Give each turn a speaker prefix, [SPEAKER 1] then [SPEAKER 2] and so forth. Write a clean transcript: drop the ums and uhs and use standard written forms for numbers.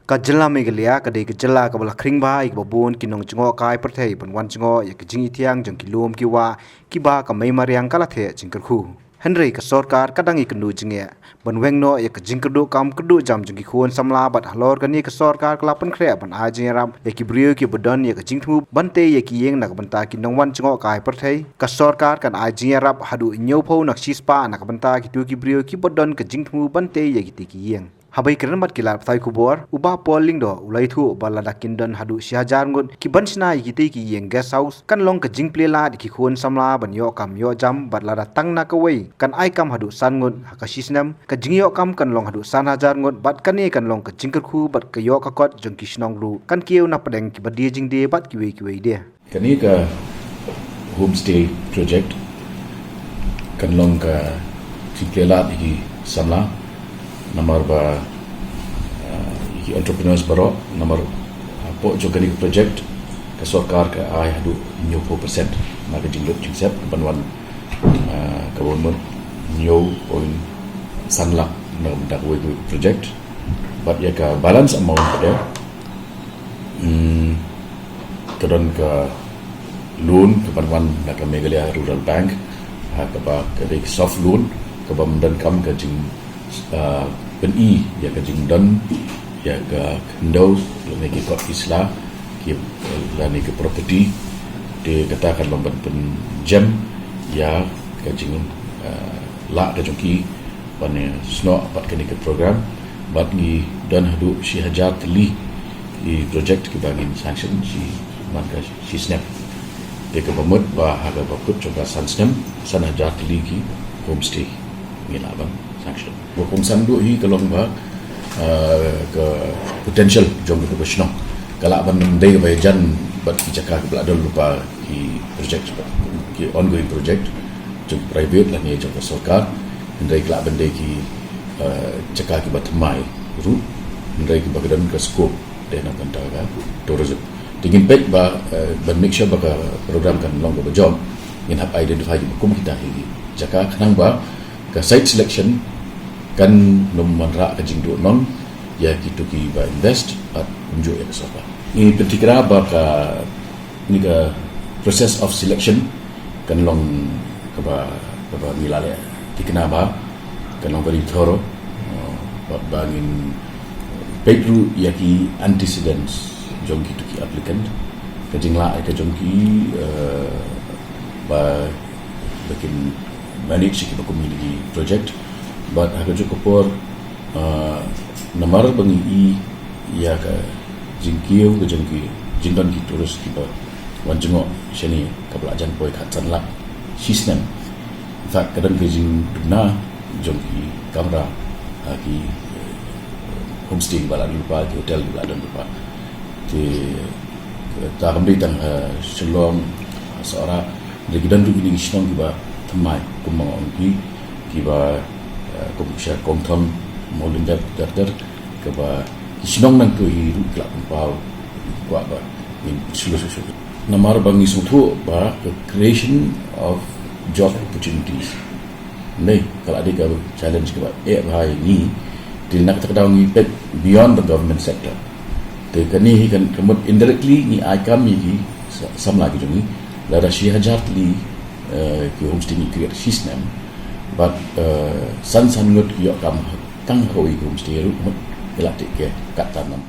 [SPEAKER 1] ka jela megalia ka de ka jela ka bala khring ba ik babon kinong chingo kai perthei ban wan chingo ya ka jingi thiang jong kilom ki wa ki ba ka mai mariang kala the jingkar khu Henry ka sarkar kadang iknu jinge ban wengno ya ka jingkadu kam kudu jam jingi khon samla bat halor ka ni ka sarkar klapan khre ban ajing ram ya ki brio ki bodon ya ka jingthmu bante ya ki yeng nak banta ki nongwan chingo kai perthei ka sarkar kan ajing rap hadu nyau phau nak sispa nak banta ki tu ki brio ki bodon ka jingthmu bante ya ki ti ki yeng Habai keren mat kilar pthai kubor uba polling do ulai thu balada kindon hadu sihajar ngun ki bansna yiti ki yeng guest house kan long ka jingple la ki khon samla ban yo kam yo jam balada tangna ka wei kan ai kam hadu san ngun ka sisnam ka jingyo kam kan long hadu san hajar ngun bat kan kan long ka jingker khu bat ka yo ka kot jong ki snong lu kan kieu na padeng ki badi jing de bat ki wei de
[SPEAKER 2] kani ka homestay project kan long ka jingple la ki samla nomor ba entrepreneurs baro nomor po jogani project ke sarkar ke ai hadu 90% na ke jinglot jingsep banwan ke won new on sanla na dak we project but ya ka balance amount pada kedon ke loan ke banwan na ke Meghalaya Rural Bank ke ba ke soft loan ke bam dan kam ke jing pen i ya ka jing dan ya ka kendo lagi kot isla ki lani ke property de katakan lomban pen jam ya ka jing la ka jongki pane sno pat kini ke program bat ni dan hadu si hajat li di project ke bagin sanction si maka si snap de ke pemut ba haga bakut coba sanction san hajat li ki homestay ngilaban sanction hukum sandu hi kalong ba ke potential jom ke besno kala ban ndai ba jan bat ki cakap ke belada lupa ki project ki ongoing project jom private lah ni jom sarkar ndai kala ban dai ki cakap ki batmai ru ndai ki bagadan ke scope de na kan taga tourism tingin pet ba ban make sure ba program kan long ba job in have identify hukum kita hi cakap kenang ba ke site selection kan nomor rak kajing do non ya gitu ki ba invest at unjuk ya kesapa ini pentikra ba ka ni ka process of selection kan long ka ba milale tikna ba kan long bari thoro ba ngin pedru ya ki antecedents jong gitu ki applicant kajing la ka jong ki ba bikin manage ki ba community project but aku cukup por nomor bangi i ya ka jingkiu ke jengki jingdan ki terus kita wanjengo sini ka belajan poi khatsan la sistem fa kadang ke jing duna jengki kamera ki homestay bala lupa ki hotel bala dan lupa ti ta kamri tang selong seorang regidan tu ini isnong ki ba thamai kumong ki ba komisar komtham molin dar ke ba isnong nang tu hiru kelak pau kwa ba in solution namar bangi sutu ba the creation of job opportunities nei kalau ada challenge ke ba bhai ni dil nak takdaw ni pet beyond the government sector te kani kan kemut indirectly ni aikam ni sam lagi joni la rashi hajat li ki homestay ni create system but san ngot yo kam tang hoi homestay ru elak ke kat tanam